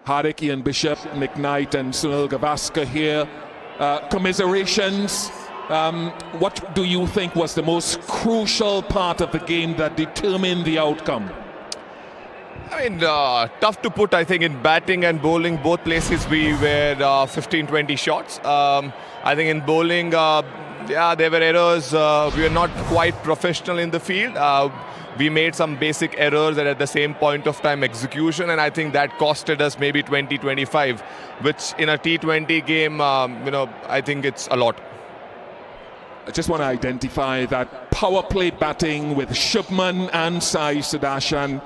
Hardik, Ian Bishop, Nick Knight and Sunil Gavaskar here. Commiserations. What do you think was the most crucial part of the game that determined the outcome? I mean, tough to put. I think in batting and bowling, both places we were 15-20 shots. I think in bowling, yeah, there were errors. We were not quite professional in the field. We made some basic errors and at the same point of time execution, and I think that costed us maybe 20-25, which in a T20 game, I think it's a lot. I just want to identify that power play batting with Shubman and Sai Sudarshan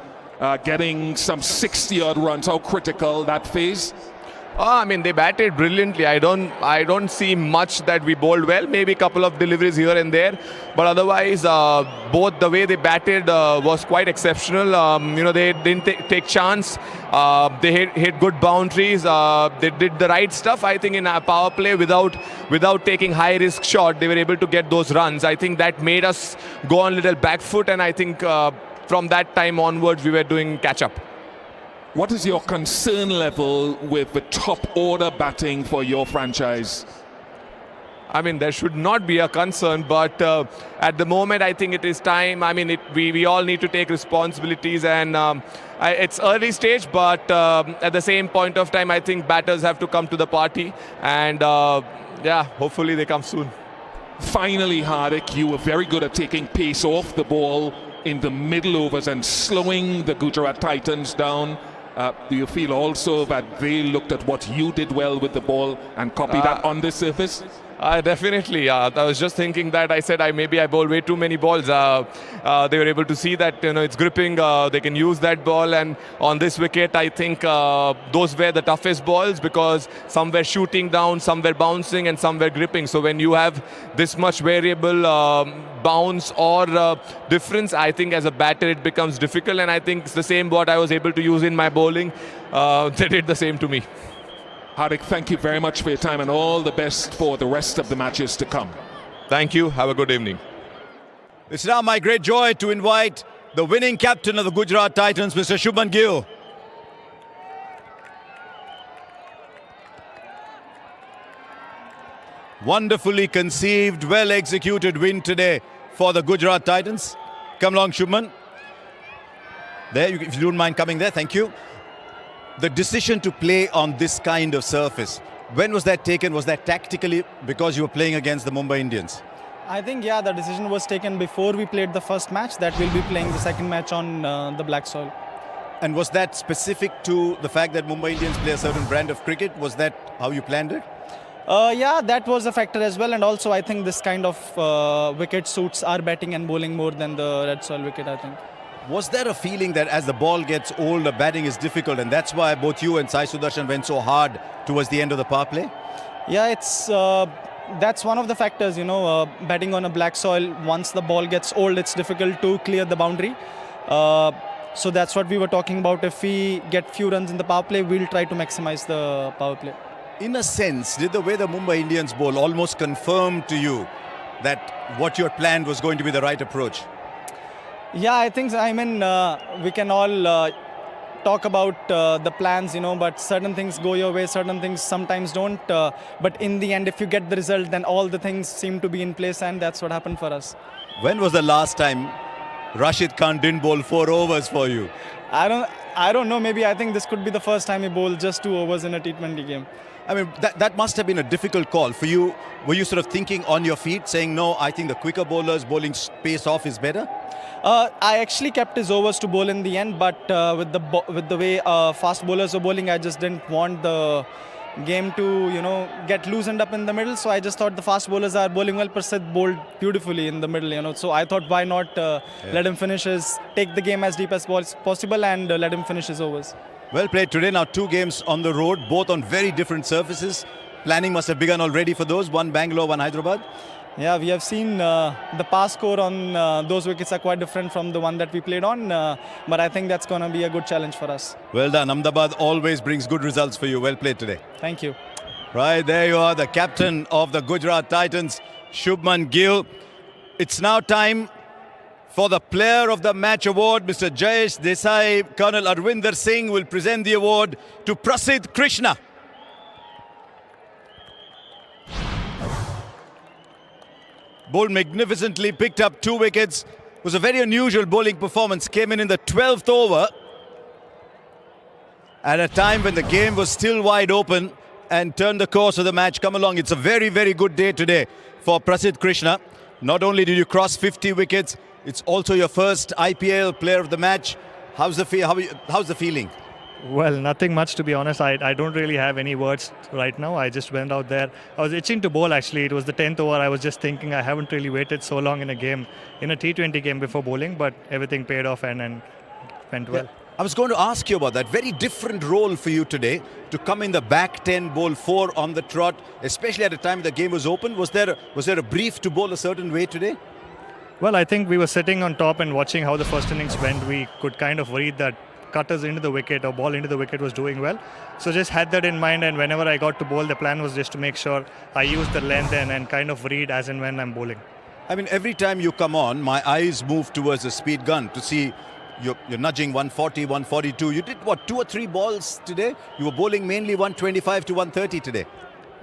getting some 60-odd runs. How critical that phase? I mean, they batted brilliantly. I don't see much that we bowled well. Maybe a couple of deliveries here and there, but otherwise, both the way they batted was quite exceptional. They didn't take chance. They hit good boundaries. They did the right stuff. I think in our power play, without taking high risk shot, they were able to get those runs. I think that made us go on a little back foot, and I think from that time onwards, we were doing catch up. What is your concern level with the top order batting for your franchise? I mean, there should not be a concern, but at the moment, I think it is time. I mean, we all need to take responsibilities, and it's early stage, but at the same point of time, I think batters have to come to the party, and yeah, hopefully they come soon. Finally, Hardik, you were very good at taking pace off the ball in the middle overs and slowing the Gujarat Titans down. Do you feel also that they looked at what you did well with the ball and copied that on this surface? Definitely. I was just thinking that I said maybe I bowled way too many balls. They were able to see that it's gripping. They can use that ball, and on this wicket, I think those were the toughest balls because some were shooting down, some were bouncing, and some were gripping. So when you have this much variable bounce or difference, I think as a batter it becomes difficult, and I think it's the same what I was able to use in my bowling. They did the same to me. Hardik, thank you very much for your time and all the best for the rest of the matches to come. Thank you. Have a good evening. It's now my great joy to invite the winning captain of the Gujarat Titans, Mr. Shubman Gill. Wonderfully conceived, well executed win today for the Gujarat Titans. Come along, Shubman. There, if you don't mind coming there, thank you. The decision to play on this kind of surface, when was that taken? Was that tactically because you were playing against the Mumbai Indians? I think, yeah, the decision was taken before we played the first match that we'll be playing the second match on the black soil. And was that specific to the fact that Mumbai Indians play a certain brand of cricket? Was that how you planned it? Yeah, that was a factor as well, and also I think this kind of wicket suits our batting and bowling more than the red soil wicket, I think. Was there a feeling that as the ball gets older, batting is difficult, and that's why both you and Sai Sudarshan went so hard towards the end of the power play? Yeah, it's that's one of the factors, batting on a black soil, once the ball gets old, it's difficult to clear the boundary. So that's what we were talking about. If we get few runs in the power play, we'll try to maximize the power play. In a sense, did the way the Mumbai Indians bowl almost confirm to you that what you had planned was going to be the right approach? Yeah, I think, we can all talk about the plans, but certain things go your way, certain things sometimes don't. But in the end, if you get the result, then all the things seem to be in place, and that's what happened for us. When was the last time Rashid Khan didn't bowl 4 overs for you? I don't know. Maybe I think this could be the first time he bowled just 2 overs in a T20 game. I mean, that must have been a difficult call for you. Were you sort of thinking on your feet, saying, no, I think the quicker bowlers bowling pace off is better? I actually kept his overs to bowl in the end, but with the way fast bowlers were bowling, I just didn't want the game to, get loosened up in the middle. So I just thought the fast bowlers are bowling well. Prasid bowled beautifully in the middle, So I thought, why not let him take the game as deep as possible and let him finish his overs. Well played today. Now 2 games on the road, both on very different surfaces. Planning must have begun already for those. One Bangalore, one Hyderabad. Yeah, we have seen the pass score on those wickets are quite different from the one that we played on. But I think that's going to be a good challenge for us. Well done. Ahmedabad always brings good results for you. Well played today. Thank you. Right, there you are, the captain of the Gujarat Titans, Shubman Gill. It's now time For the Player of the Match award, Mr. Jayesh Desai, Colonel Arvinder Singh will present the award to Prasidh Krishna. Bowled magnificently, picked up 2 wickets. It was a very unusual bowling performance. Came in the 12th over at a time when the game was still wide open and turned the course of the match. Come along, it's a very, very good day today for Prasidh Krishna. Not only did you cross 50 wickets, it's also your first IPL Player of the Match. How's the feeling? Well, nothing much, to be honest. I don't really have any words right now. I just went out there. I was itching to bowl, actually. It was the 10th over. I was just thinking I haven't really waited so long in a game, in a T20 game before bowling, but everything paid off and went well. Yeah. I was going to ask you about that. Very different role for you today to come in the back 10, bowl 4 on the trot, especially at a time the game was open. Was there a brief to bowl a certain way today? Well, I think we were sitting on top and watching how the first innings went. We could kind of read that cutters into the wicket or ball into the wicket was doing well. So just had that in mind, and whenever I got to bowl, the plan was just to make sure I use the length and kind of read as and when I'm bowling. I mean, every time you come on, my eyes move towards the speed gun to see you're nudging 140, 142. You did what, 2 or 3 balls today? You were bowling mainly 125 to 130 today.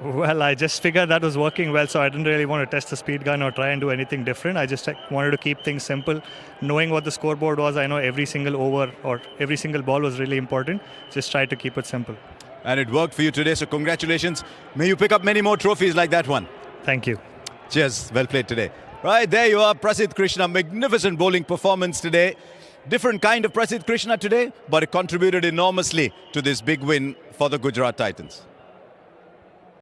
Well, I just figured that was working well, so I didn't really want to test the speed gun or try and do anything different. I just wanted to keep things simple. Knowing what the scoreboard was, I know every single over or every single ball was really important. Just tried to keep it simple. And it worked for you today, so congratulations. May you pick up many more trophies like that one. Thank you. Cheers, well played today. Right, there you are, Prasidh Krishna. Magnificent bowling performance today. Different kind of Prasidh Krishna today, but it contributed enormously to this big win for the Gujarat Titans.